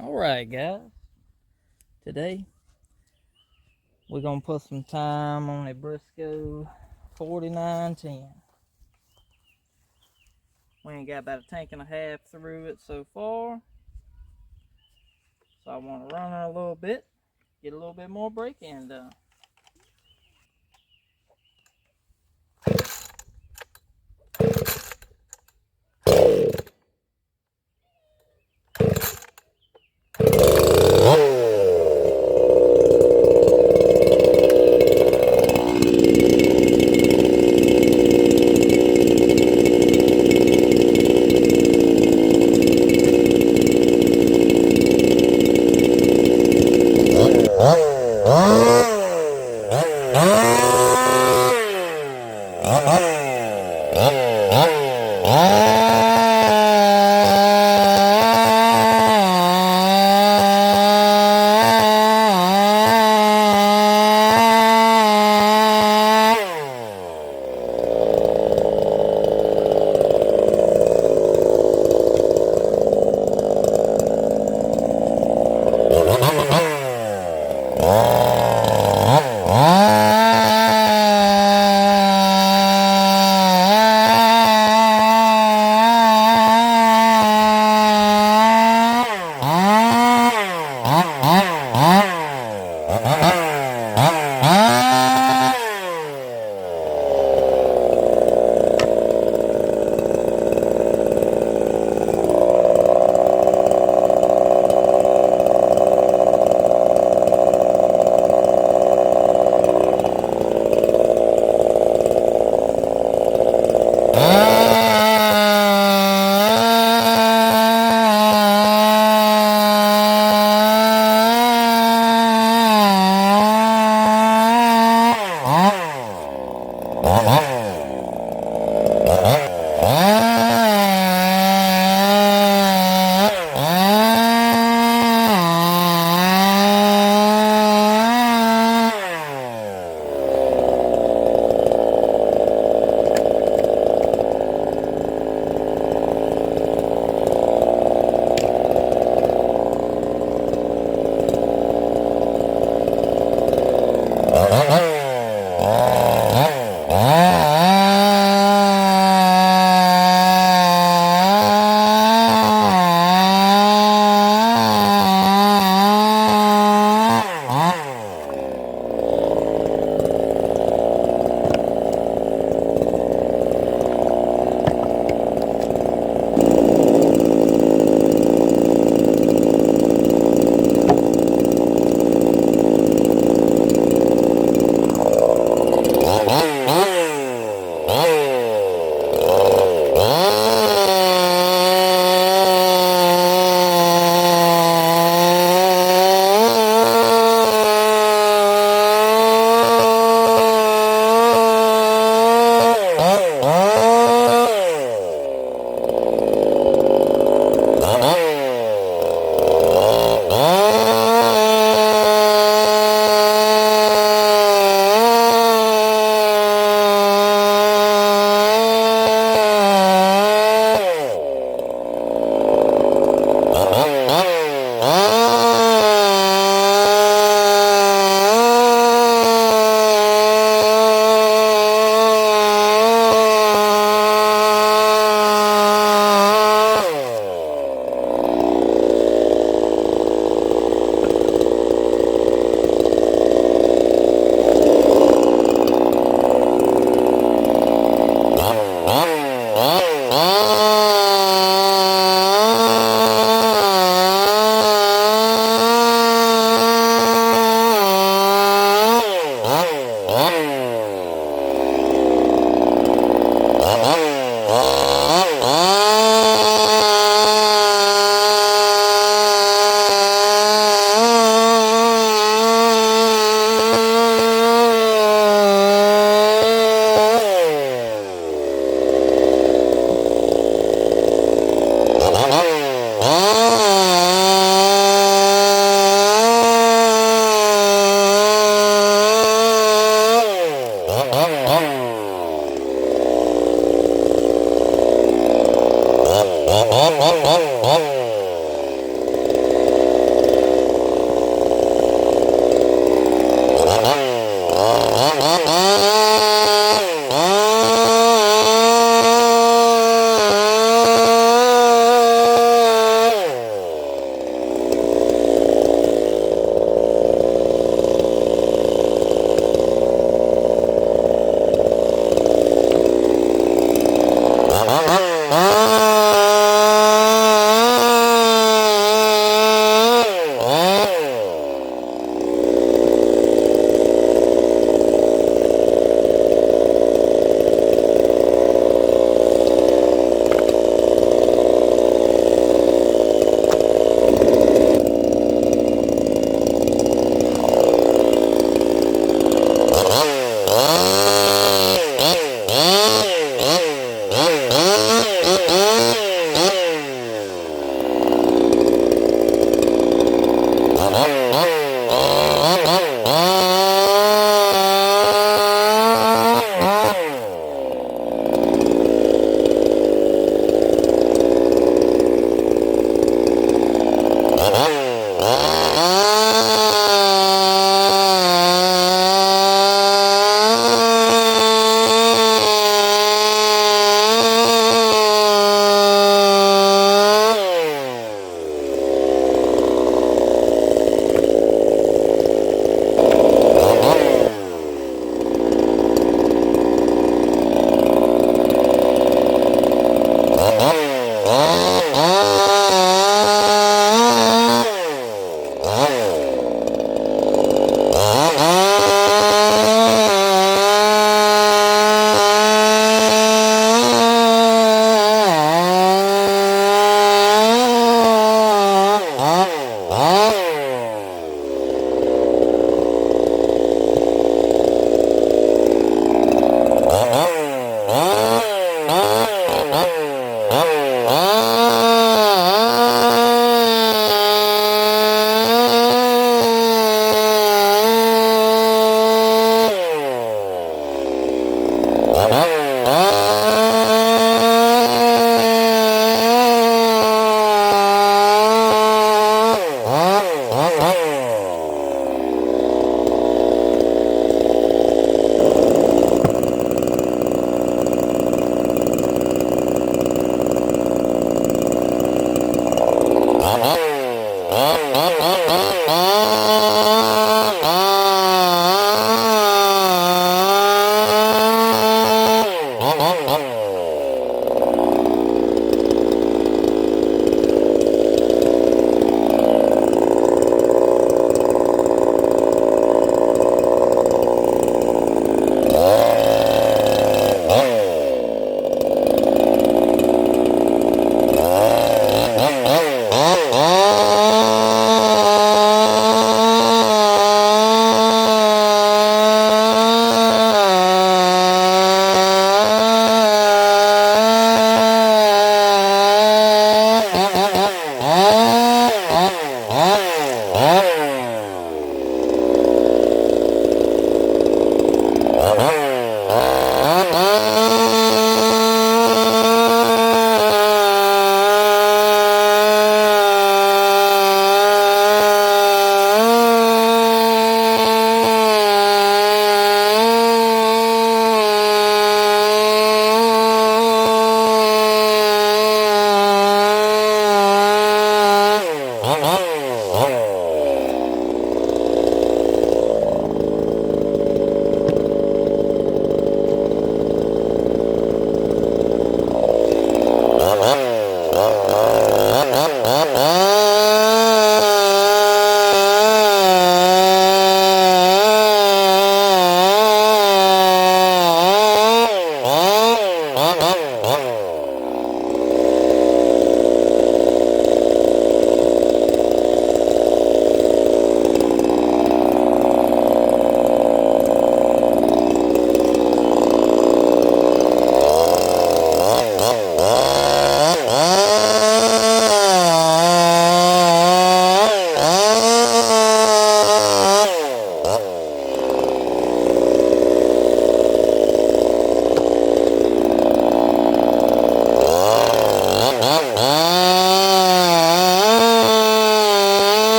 Alright guys, today we're going to put some time on a Brisco 4910. We ain't got about a tank and a half through it so far, so I want to run her a little bit, get a little bit more break-in done.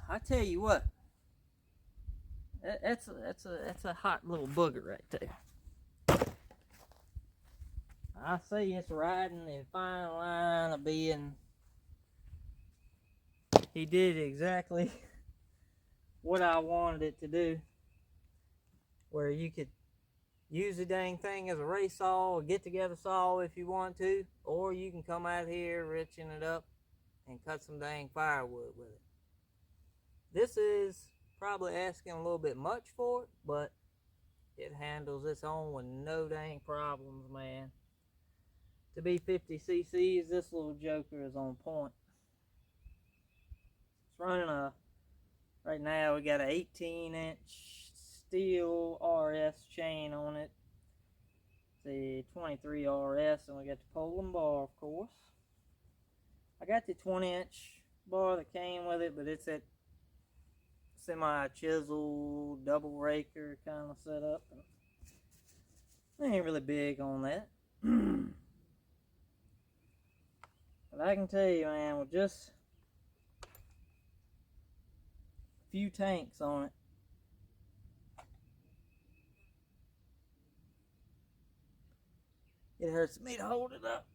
I tell you what, that's a hot little booger right there. I say it's riding the fine line of being. He did exactly what I wanted it to do, where you could use the dang thing as a race saw or get together saw if you want to, or you can come out here riching it up and cut some dang firewood with it. This is probably asking a little bit much for it, but it handles its own with no dang problems, man. To be 50 cc's, this little joker is on point. It's running right now we got an 18-inch steel RS chain on it. It's a 23 RS, and we got the Poland bar, of course. I got the 20-inch bar that came with it, but it's that semi-chisel double raker kind of setup. I ain't really big on that. But I can tell you, man, with just a few tanks on it, it hurts me to hold it up.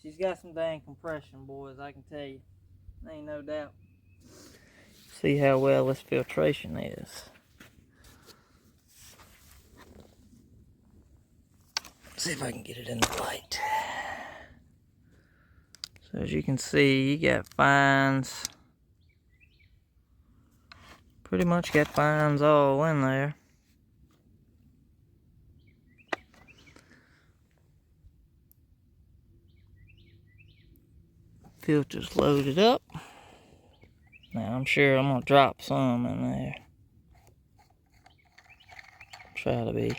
She's got some dang compression, boys, I can tell you. Ain't no doubt. See how well this filtration is. See if I can get it in the light. So as you can see, you got fines. Pretty much got fines all in there. Filter's loaded up. Now I'm sure I'm gonna drop some in there. Try to be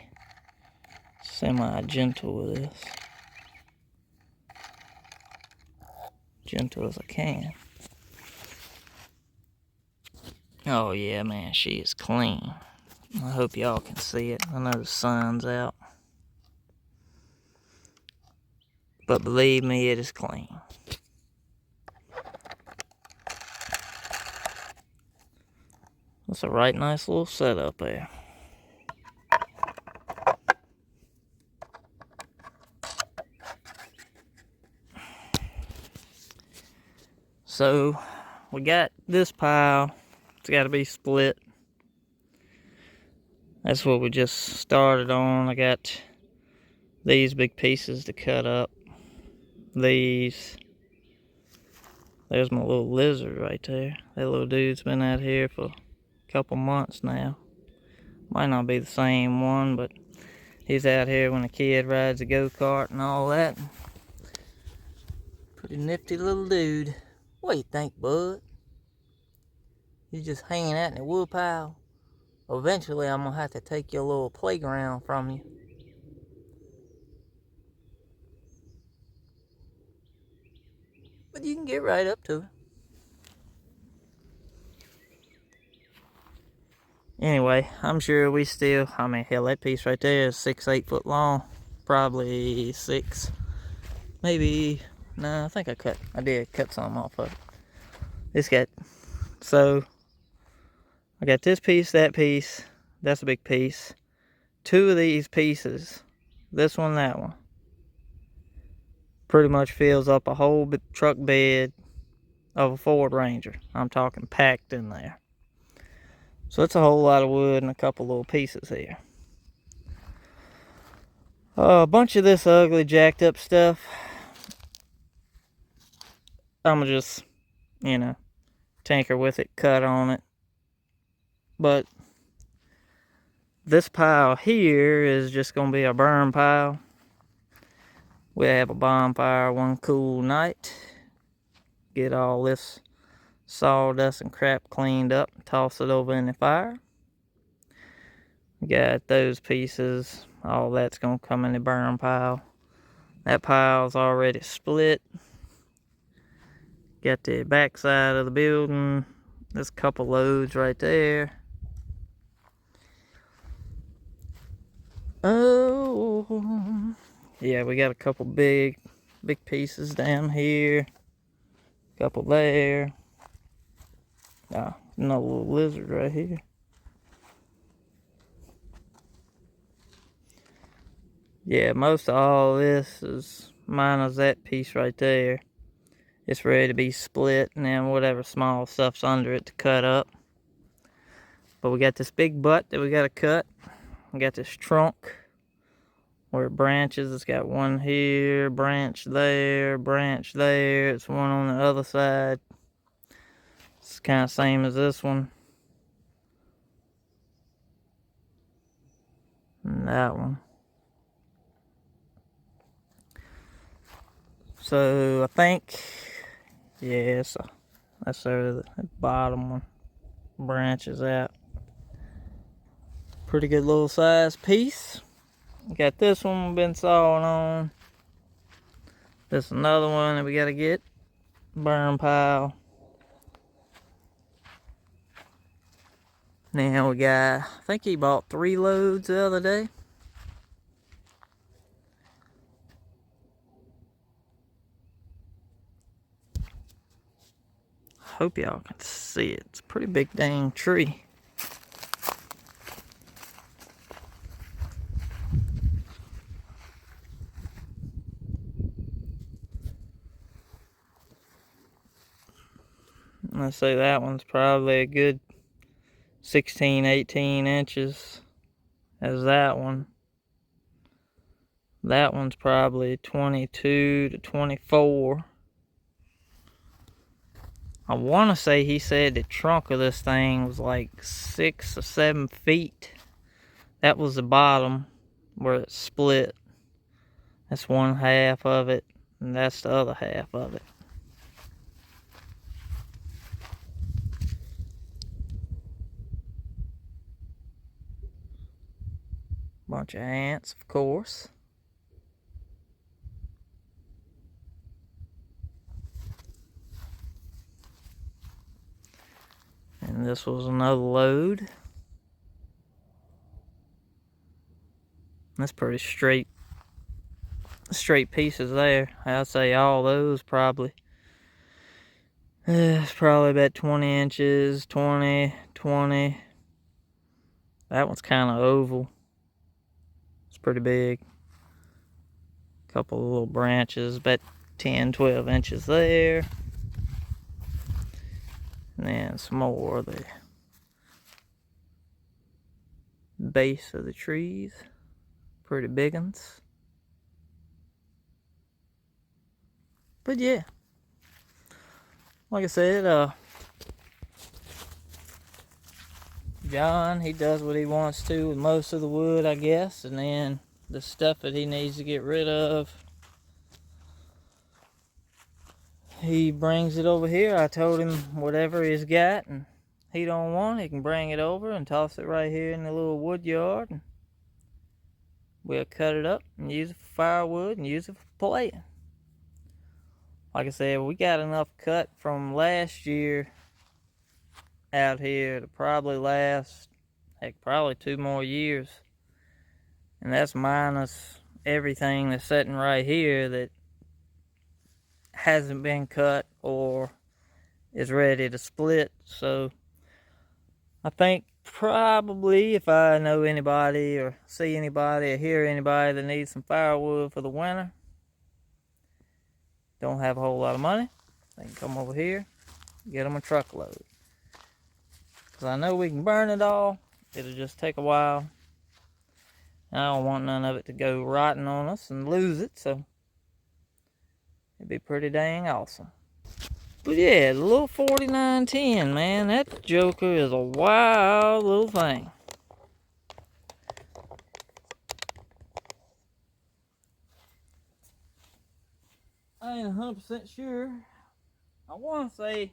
semi-gentle with this. Gentle as I can. Oh yeah, man, she is clean. I hope y'all can see it. I know the sun's out. But believe me, it is clean. That's a right nice little setup there. So, we got this pile. It's got to be split. That's what we just started on. I got these big pieces to cut up. These. There's my little lizard right there. That little dude's been out here for a couple months now. Might not be the same one, but he's out here when a kid rides a go-kart and all that. Pretty nifty little dude. What do you think, bud? He's just hanging out in the woodpile. Eventually, I'm gonna have to take your little playground from you. But you can get right up to it. Anyway, I'm sure we still, I mean, hell, that piece right there is 6-8 foot long. Probably 6. Maybe, no, I think I did cut some off of it. It's got, so, I got this piece, that piece. That's a big piece. 2 of these pieces, this one, that one, pretty much fills up a whole truck bed of a Ford Ranger. I'm talking packed in there. So it's a whole lot of wood and a couple little pieces here. A bunch of this ugly jacked up stuff, I'm gonna just, you know, tinker with it, cut on it. But this pile here is just gonna be a burn pile. We have a bonfire one cool night. Get all this sawdust and crap cleaned up, toss it over in the fire. Got those pieces, all that's gonna come in the burn pile. That pile's already split. Got the back side of the building. There's a couple loads right there. Oh, yeah, we got a couple big pieces down here. Couple there. Ah, another little lizard right here. Yeah, most of all this is minus that piece right there. It's ready to be split, and then whatever small stuff's under it to cut up. But we got this big butt that we got to cut. We got this trunk where it branches. It's got one here, branch there, branch there. It's one on the other side. It's kind of same as this one. And that one. So I think, yeah, that's the bottom one. Branches out. Pretty good little size piece. Got this one we've been sawing on. This another one that we gotta get. Burn pile. Now we got, I think he bought 3 loads the other day. Hope y'all can see it. It's a pretty big dang tree. Let's say that one's probably a good 16, 18 inches as that one. That one's probably 22 to 24. I want to say he said the trunk of this thing was like 6 or 7 feet. That was the bottom where it split. That's one half of it, and that's the other half of it. Bunch of ants, of course. And this was another load. That's pretty straight pieces there. I'd say all those probably. It's probably about 20 inches, 20. That one's kind of oval. It's pretty big. Couple of little branches, about 10, 12 inches there. And then some more of the base of the trees. Pretty big ones. But yeah, like I said, John, he does what he wants to with most of the wood, I guess, and then the stuff that he needs to get rid of, he brings it over here. I told him whatever he's got and he don't want, he can bring it over and toss it right here in the little wood yard, and we'll cut it up and use it for firewood and use it for playing. Like I said, we got enough cut from last year out here to probably last, heck, probably 2 more years. And that's minus everything that's sitting right here that hasn't been cut or is ready to split. So I think probably if I know anybody or see anybody or hear anybody that needs some firewood for the winter, don't have a whole lot of money, they can come over here, get them a truckload. Because I know we can burn it all, it'll just take a while. I don't want none of it to go rotten on us and lose it, so it'd be pretty dang awesome. But yeah, the little 4910, man, that joker is a wild little thing. I ain't 100% sure. I want to say,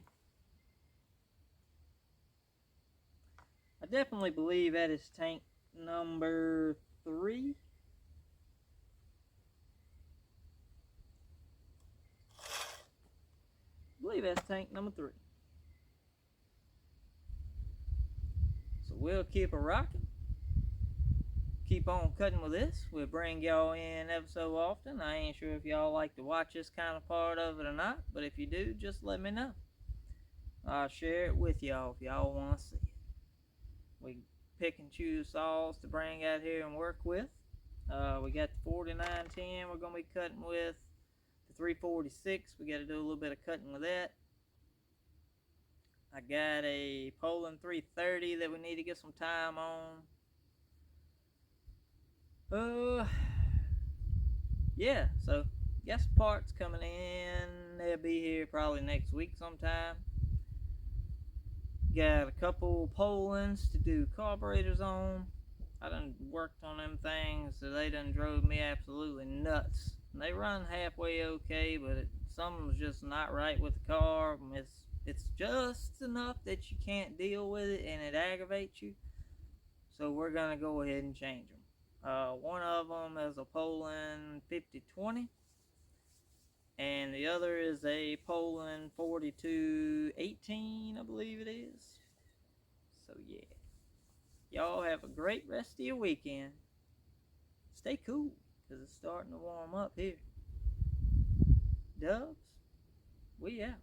I definitely believe that is tank number 3. I believe that's tank number 3. So we'll keep a rocking. Keep on cutting with this. We'll bring y'all in ever so often. I ain't sure if y'all like to watch this kind of part of it or not, but if you do, just let me know. I'll share it with y'all if y'all want to see it. We pick and choose saws to bring out here and work with. We got the 4910 we're going to be cutting with. The 346, we got to do a little bit of cutting with that. I got a Poland 330 that we need to get some time on. Yeah, so got some parts coming in. They'll be here probably next week sometime. Got a couple Polands to do carburetors on. I done worked on them things, so they done drove me absolutely nuts. They run halfway okay, but something's just not right with the car. It's just enough that you can't deal with it and it aggravates you. So we're gonna go ahead and change them. One of them is a Poland 5020, and the other is a Poland 4218, I believe it is. So yeah, y'all have a great rest of your weekend. Stay cool, because it's starting to warm up here. Dubs, we out.